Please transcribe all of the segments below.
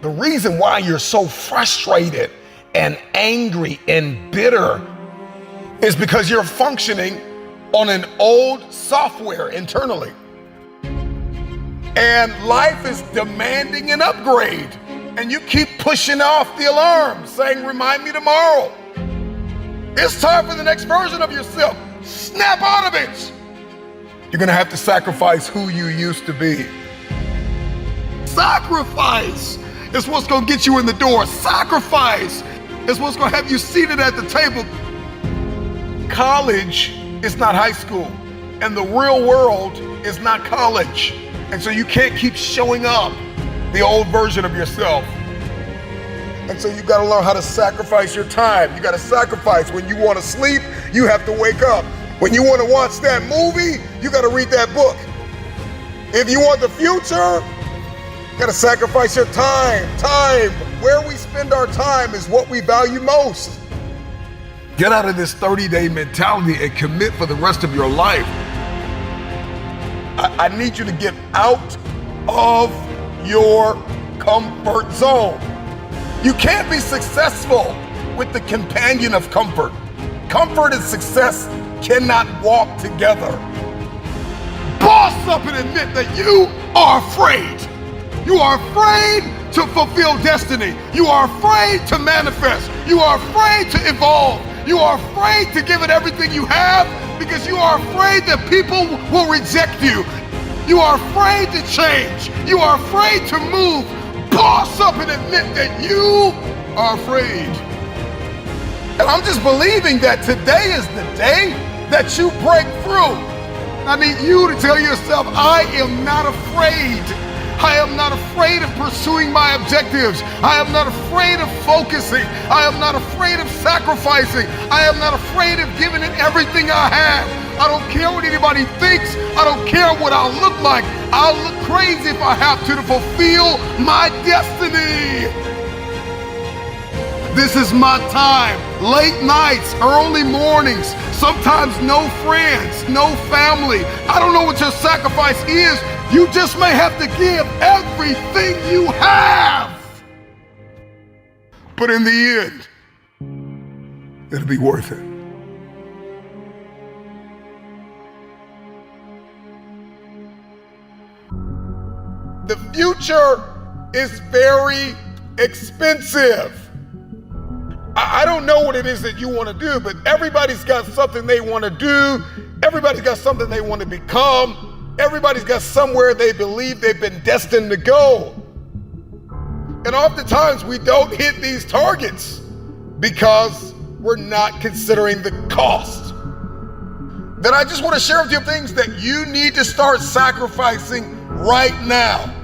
The reason why you're so frustrated and angry and bitter is because you're functioning on an old software internally. And life is demanding an upgrade. And you keep pushing off the alarm, saying, remind me tomorrow. It's time for the next version of yourself. Snap out of it. You're gonna have to sacrifice who you used to be. Sacrifice is what's gonna get you in the door. Sacrifice is what's gonna have you seated at the table. College is not high school, and the real world is not college. And so you can't keep showing up the old version of yourself. And so you gotta learn how to sacrifice your time. You gotta sacrifice. When you wanna sleep, you have to wake up. When you wanna watch that movie, you gotta read that book. If you want the future, you gotta sacrifice your time. Time, where we spend our time is what we value most. Get out of this 30-day mentality and commit for the rest of your life. I need you to get out of your comfort zone. You can't be successful with the companion of comfort. Comfort and success cannot walk together. Boss up and admit that you are afraid. You are afraid to fulfill destiny. You are afraid to manifest. You are afraid to evolve. You are afraid to give it everything you have because you are afraid that people will reject you. You are afraid to change. You are afraid to move. Boss up and admit that you are afraid. And I'm just believing that today is the day that you break through. I need you to tell yourself, I am not afraid. I am not afraid of pursuing my objectives. I am not afraid of focusing. I am not afraid of sacrificing. I am not afraid of giving it everything I have. I don't care what anybody thinks. I don't care what I'll look like. I'll look crazy if I have to fulfill my destiny. This is my time. Late nights, early mornings, sometimes no friends, no family. I don't know what your sacrifice is. You just may have to give everything you have. But in the end, it'll be worth it. The future is very expensive. I don't know what it is that you want to do, but everybody's got something they want to do. Everybody's got something they want to become. Everybody's got somewhere they believe they've been destined to go. And oftentimes we don't hit these targets because we're not considering the cost. Then I just want to share with you things that you need to start sacrificing right now.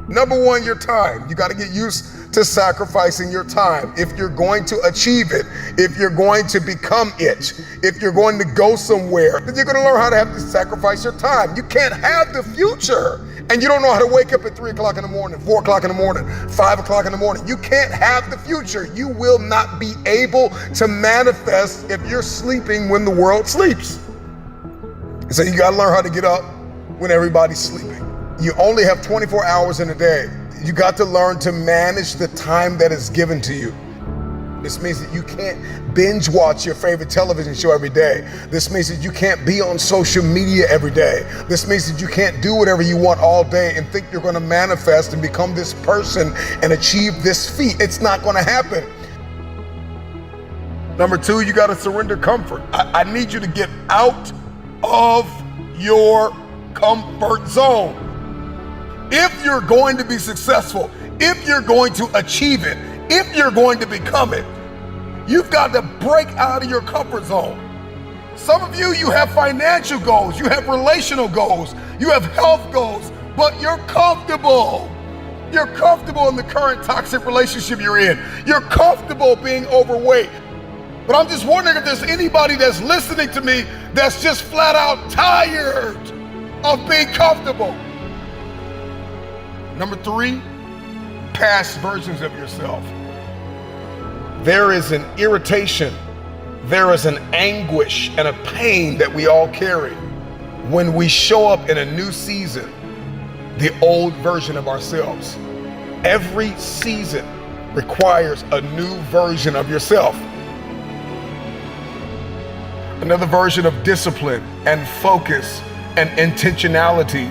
Number one, your time. You got to get used to sacrificing your time. If you're going to achieve it, if you're going to become it, if you're going to go somewhere, then you're going to learn how to have to sacrifice your time. You can't have the future and you don't know how to wake up at 3 o'clock in the morning, 4 o'clock in the morning, 5 o'clock in the morning. You can't have the future. You will not be able to manifest if you're sleeping when the world sleeps. So you got to learn how to get up when everybody's sleeping. You only have 24 hours in a day. You got to learn to manage the time that is given to you. This means that you can't binge watch your favorite television show every day. This means that you can't be on social media every day. This means that you can't do whatever you want all day and think you're going to manifest and become this person and achieve this feat. It's not going to happen. Number two, you got to surrender comfort. I need you to get out of your comfort zone. If you're going to be successful, if you're going to achieve it, if you're going to become it, you've got to break out of your comfort zone. Some of you have financial goals, you have relational goals, you have health goals, but you're comfortable. You're comfortable in the current toxic relationship you're in. You're comfortable being overweight. But I'm just wondering if there's anybody that's listening to me that's just flat out tired of being comfortable. Number three, past versions of yourself. There is an irritation, there is an anguish and a pain that we all carry when we show up in a new season, the old version of ourselves. Every season requires a new version of yourself. Another version of discipline and focus and intentionality.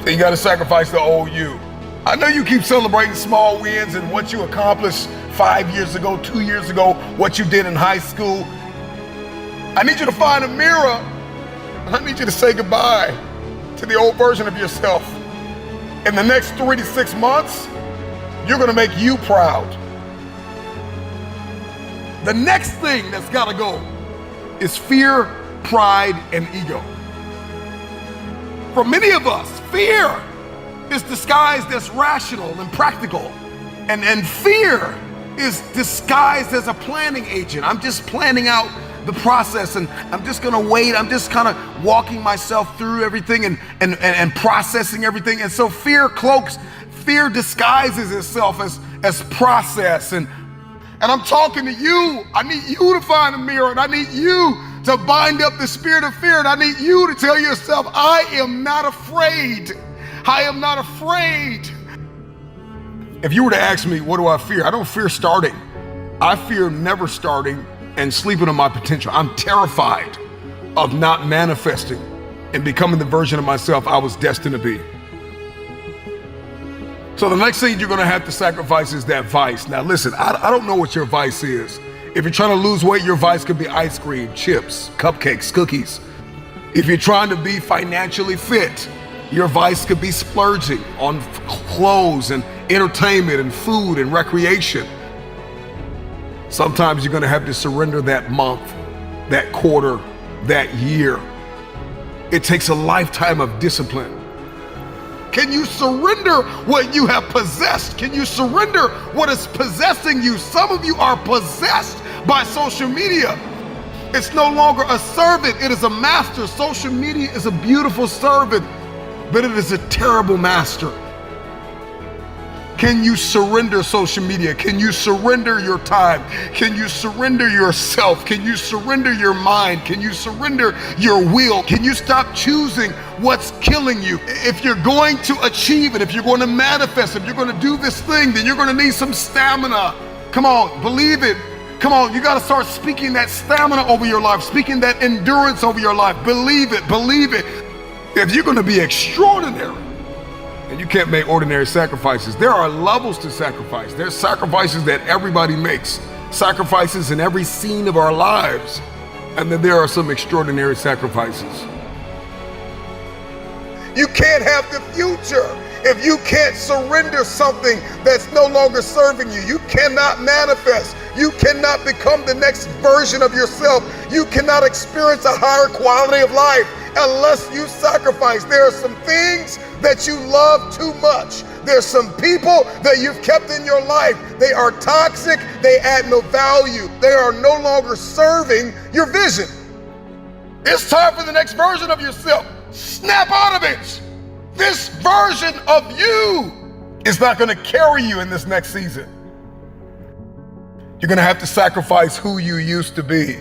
So you got to sacrifice the old you. I know you keep celebrating small wins and what you accomplished 5 years ago, 2 years ago, what you did in high school. I need you to find a mirror, and I need you to say goodbye to the old version of yourself. In the next 3 to 6 months, you're gonna make you proud. The next thing that's gotta go is fear, pride, and ego. For many of us, fear is disguised as rational and practical. And fear is disguised as a planning agent. I'm just planning out the process and I'm just gonna wait. I'm just kind of walking myself through everything and processing everything. And so fear disguises itself as process. And I'm talking to you. I need you to find a mirror, and I need you to bind up the spirit of fear. And I need you to tell yourself, I am not afraid. I am not afraid. If you were to ask me, what do I fear? I don't fear starting. I fear never starting and sleeping on my potential. I'm terrified of not manifesting and becoming the version of myself I was destined to be. So the next thing you're gonna have to sacrifice is that vice. Now listen, I don't know what your vice is. If you're trying to lose weight, your vice could be ice cream, chips, cupcakes, cookies. If you're trying to be financially fit, your vice could be splurging on clothes and entertainment and food and recreation. Sometimes you're gonna have to surrender that month, that quarter, that year. It takes a lifetime of discipline. Can you surrender what you have possessed? Can you surrender what is possessing you? Some of you are possessed by social media. It's no longer a servant, it is a master. Social media is a beautiful servant, but it is a terrible master. Can you surrender social media? Can you surrender your time? Can you surrender yourself? Can you surrender your mind? Can you surrender your will? Can you stop choosing what's killing you? If you're going to achieve it, if you're going to manifest, if you're going to do this thing, then you're going to need some stamina. Come on, believe it. Come on, you got to start speaking that stamina over your life, speaking that endurance over your life. Believe it, believe it. If you're going to be extraordinary, and you can't make ordinary sacrifices. There are levels to sacrifice. There's sacrifices that everybody makes, sacrifices in every scene of our lives. And then there are some extraordinary sacrifices. You can't have the future if you can't surrender something that's no longer serving you. You cannot manifest. You cannot become the next version of yourself. You cannot experience a higher quality of life unless you sacrifice. There are some things that you love too much. There's some people that you've kept in your life. They are toxic. They add no value. They are no longer serving your vision. It's time for the next version of yourself. Snap out of it. This version of you is not going to carry you in this next season. You're going to have to sacrifice who you used to be.